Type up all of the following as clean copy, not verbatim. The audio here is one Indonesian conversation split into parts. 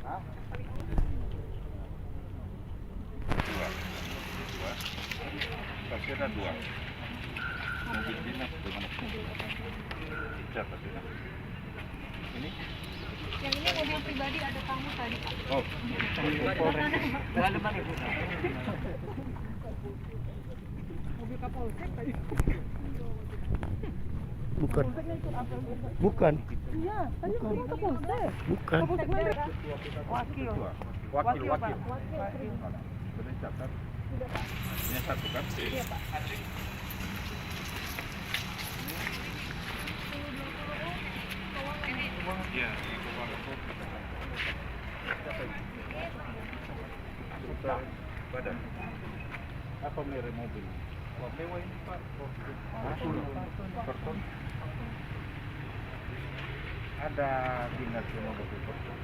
Hah? Dua. Pasti ada dua. Mobil dinas dengan siapa dinas? Ini? Yang ini mobil pribadi ada tamu tadi Pak. Oh, Mobil Kapolsek tadi. Bukan. Bukan. Iya, tadi mobil Kapolsek. Bukan. Kapolsek mana? Wakil. wakil. Wakil. Sudah catat. Ini satu kan? Iya Pak. Iya. Putar badan. Apa merek mobil? Wah, mewah ini Pak. Karton. Ada dinas yang mau mobil karton.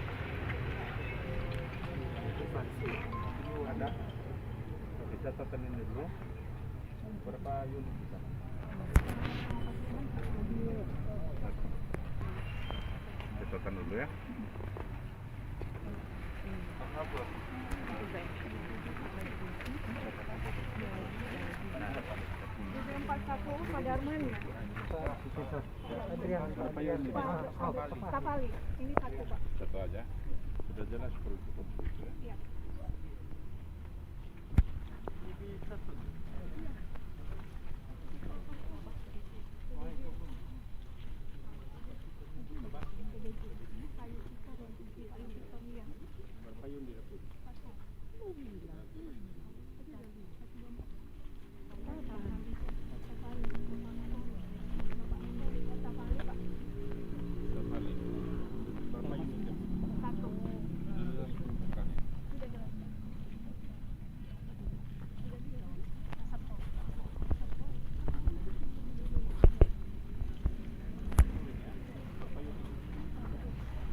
Ada. Kita catatan ini dulu. Berapa unit kita? Catatan dulu ya. Empat satu Pak Darman ya. Berapa unit? Kapali. Ini satu Pak. Satu aja. Sudah jelas perlu konstruksi ya. Iya.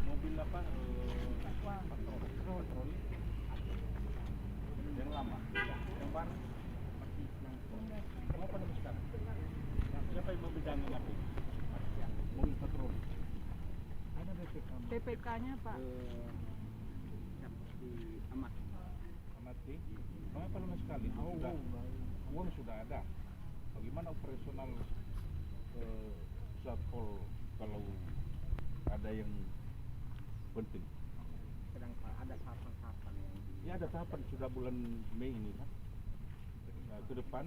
Mobil apa? Patroli. Yang lama. Yang baru. Kamu pada sekarang. Siapa yang mau bidangin apa? Mobil patroli. Ada BPK. PPK-nya Pak. Di Amati. Kenapa lama sekali? Uang sudah ada. Bagaimana operasional Satpol kalau ada yang penting? Sedang ada tahapan-tahapan yang Ya ada tahapan sudah bulan Mei ini kan. Nah, ke depan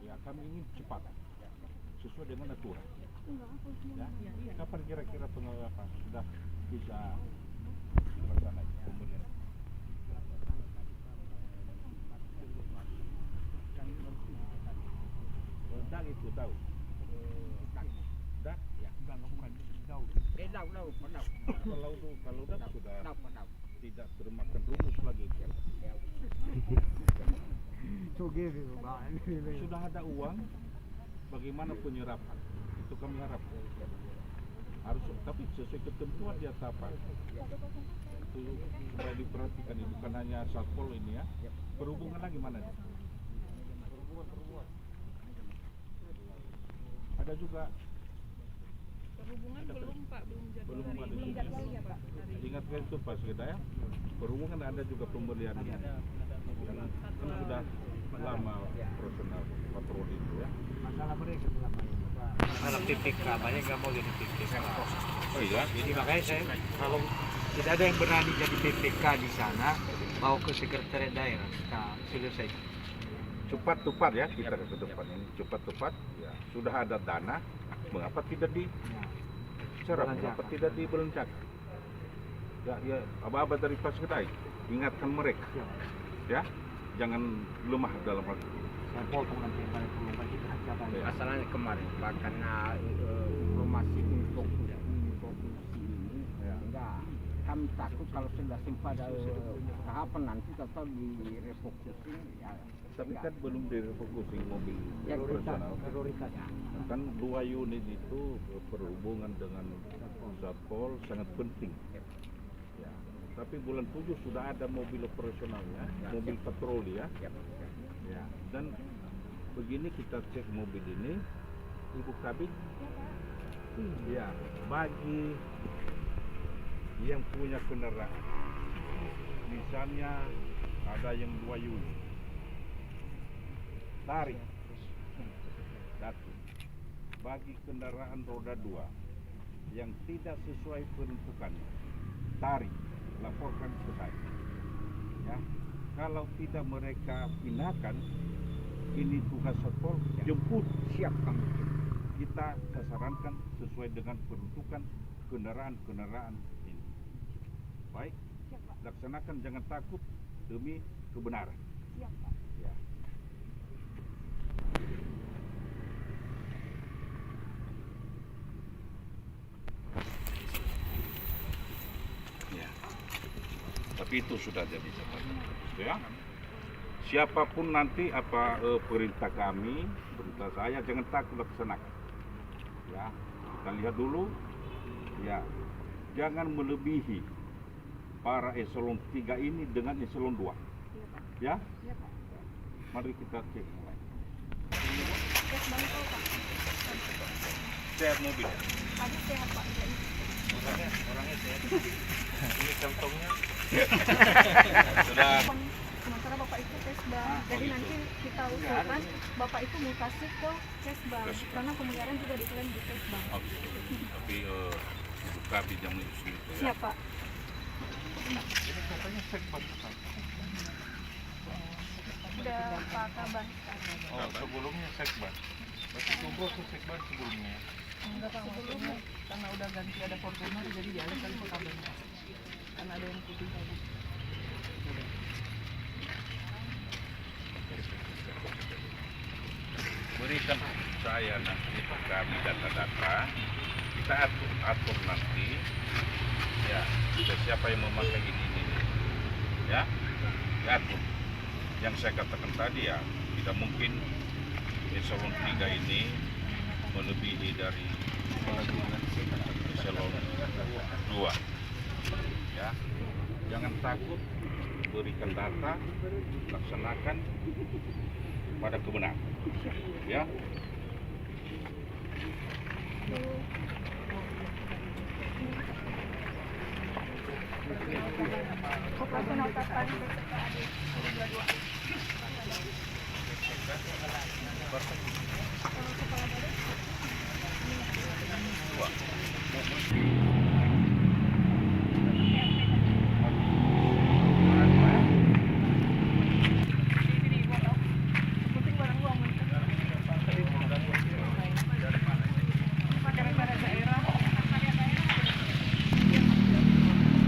ya kami ingin cepat sesuai dengan aturan. Ya. Kapan kira-kira pengawasan sudah bisa dilaksanakan pembelian? Dak itu tahu. Dak ya. Bukan tahu. Kalau dak sudah tidak termakan rumus lagi. Sudah ada uang, bagaimana penyerapan? Itu kami harap. Harus, tapi sesuai ketentuan di apa? Itu supaya diperhatikan, itu bukan hanya Satpol ini ya. Perhubungan lagi mana nih? Ada juga. Perhubungan belum Pak, belum jadwal Belum hari ada ini. juga. Iya Pak. Ingatkan itu Pak Sekda ya. Perhubungan ada juga pembelian ini. Yang kan sudah lama profesional patroli itu ya. masalah mereka selama ini. Masalah PPK, banyak nggak mau jadi PPK. Oh iya. Jadi makanya saya kalau tidak ada yang berani jadi PPK di sana, bawa ke sekretariat daerah, kita selesai. Cepat tepat ya kita ke depan ini. Cepat tepat ya. Sudah ada dana, mengapa tidak diserap? Mengapa tidak dibelanjakan? Ya, aba-aba dari Pak Sekda, ingatkan mereka. Ya, jangan lemah dalam hal itu. Saya potong nanti yang paling perlu bagi kehadiran. Ya. Masalahnya kemarin Pak, karena informasi untuk provinsi ini enggak, kami takut kalau sudah pada tahapan nanti tetap direfocusing ya. Tapi kan belum direfocusing mobil Ya profesional. prioritas ya. Kan 2 unit itu berhubungan dengan Satpol sangat penting. Ya. Tapi bulan 7 sudah ada mobil operasionalnya, mobil patroli ya. Ya. Dan begini kita cek mobil ini, ibu kabin, ya bagi yang punya kendaraan, misalnya ada yang 2 unit, tarik. Satu, bagi kendaraan roda 2 yang tidak sesuai peruntukannya, tarik, laporkan ke saya. Ya, kalau tidak mereka pindahkan, ini tugas satpol, jemput, siap kami. Kita sarankan sesuai dengan peruntukan kendaraan-kendaraan ini. Baik, laksanakan, jangan takut demi kebenaran. Siap, Pak. Ya. Ya. Tapi itu sudah jadi catatan. Ya. Siapapun nanti perintah kami, perintah saya, jangan takut laksanakan. Ya, kita lihat dulu. Ya, jangan melebihi para eselon 3 ini dengan eselon 2. Ya, Iya, Pak. mari kita cek mulai. Tes bangkau, Pak. Sehat mobil. Tadi sehat, Pak. Orangnya sehat. Ini kantongnya. Sudah. Sementara Bapak itu tes bang. Jadi nanti kita usulkan Bapak itu mutasi ke tes bang. Karena pemeliharaan juga diklaim di tes bang. Oke. Tapi buka pinjam itu ya. Siap, Pak. Ini katanya sekbang. Udah Pak Kaban. Oh, sebelumnya sekbang. Berarti kumpul ke sekbang sebelumnya. Enggak Pak, maksudnya karena udah ganti ada Fortuner jadi dialihkan ke kabelnya. Karena ada yang putih tadi. Berikan saya nanti kami data-data, kita atur nanti. Ya, siapa yang memakai ini. Ya, diatur. Yang saya katakan tadi ya, tidak mungkin eselon 3 ini melebihi dari eselon 2. Ya, jangan takut, berikan data, laksanakan pada kebenaran. Ya. Operasional kapan beserta adik dua-dua. Kepala badan.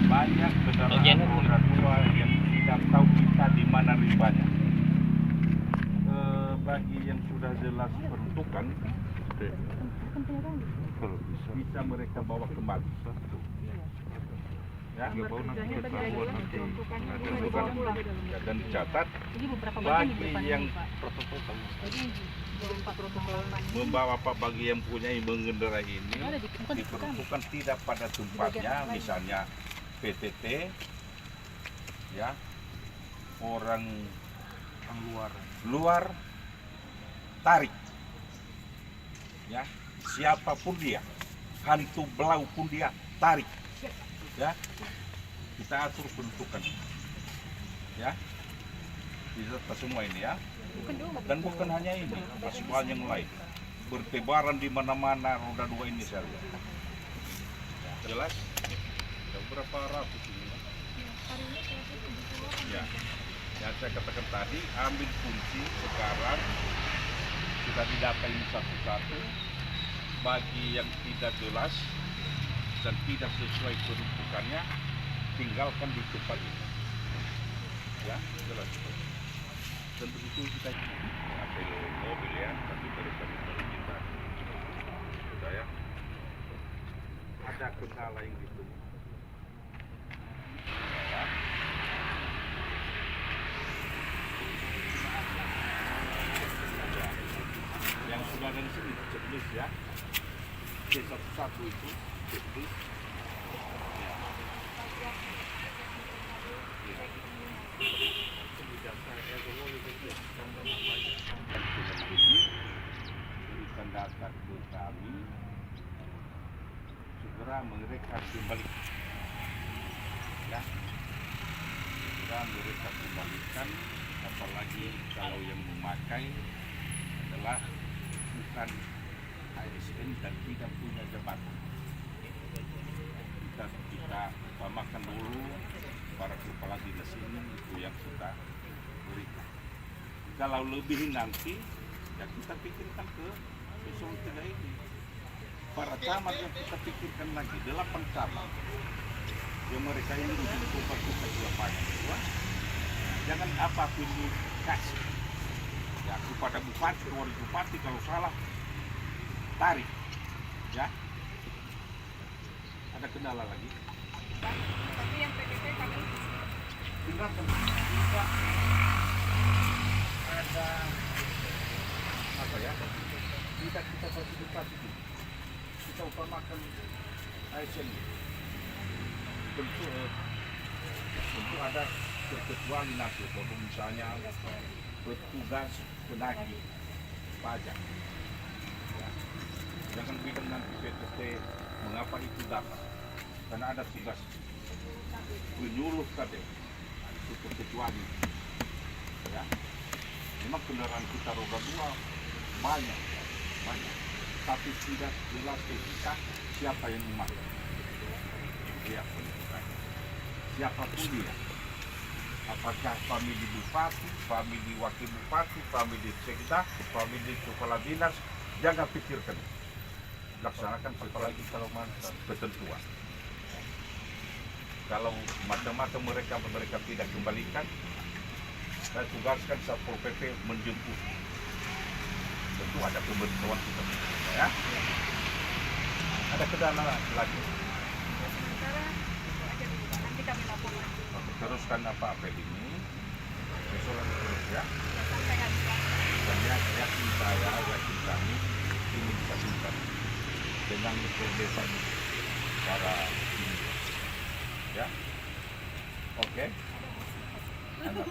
Banyak kendaraan roda 2 yang tidak tahu kita di mana ribanya. Bagi yang sudah jelas peruntukan, bisa mereka bawa kembali. Ya, Kerjanya tadi ada bilang peruntukan ya, dan dicatat Ini beberapa bagian di bagi depan yang ini, Pak. Jadi 24 protokol. membawa apa bagi yang punya mengendarai ini Ada di bukan di kami. diperuntukkan tidak pada tempatnya, misalnya PTT, ya, orang luar tarik, ya, siapapun dia, hantu belau pun dia tarik, ya, kita atur peruntukan, ya, bisa semua ini ya, dan bukan hanya ini, masih banyak yang lain, bertebaran di mana-mana roda 2 ini saya lihat. Jelas? Ada berapa ratus ini? Ya, yang saya katakan tadi, ambil fungsi sekarang sudah didata ini satu-satu. Bagi yang tidak jelas dan tidak sesuai peruntukannya, tinggalkan di tempat ini. Ya, jelas. Dan begitu kita ambil mobil ya, tapi berikan kita. Sudah ya. Ada kendala yang gitu. Yang sudah ada di sini checklist ya. C11 itu checklist. Berikan data ke kami, segera mereka kembali. usahakan, apalagi kalau yang memakai adalah bukan ASN dan tidak punya jabatan. Kita umpamakan dulu para kepala dinas ini itu yang kita berikan. Kalau lebih nanti, ya kita pikirkan ke eselon 3 ini. Para camat yang kita pikirkan lagi, 8 camat yang mereka ini ujung tombak kita di lapangan. Jangan apapun dikasih. Ya, kepada bupati, wali bupati kalau salah tarik. Ya. Ada kendala lagi? Tapi yang PPP kami Tinggalkan. Bisa ada apa ya? Kita fasilitasi itu. Kita umpamakan ASN. Tentu ada terkecuali nanti kalau misalnya petugas penagih pajak. Ya. Jangan bilang nanti PTT mengapa itu dapat, karena ada tugas penyuluh tadi itu terkecuali. Ya. Memang kendaraan kita roda 2 banyak, tapi tidak jelas kita siapa yang memakai. Dia siapapun dia, apakah famili bupati, famili wakil bupati, famili sekda, famili kepala dinas, jangan pikirkan, laksanakan apalagi kalau mantan ketentuan. Kalau macam-macam mereka tidak kembalikan, saya tugaskan Satpol PP menjemput. Tentu ada pemberitahuan kita, ya. Ada kendala lagi. sementara itu aja dulu Pak. Nanti kami lapor lagi Teruskan apa ini, eselon terus ya. sampai habis Pak. Dan yakin kami ini bisa tuntas dengan kebebasan para ini, ya. Oke. Anak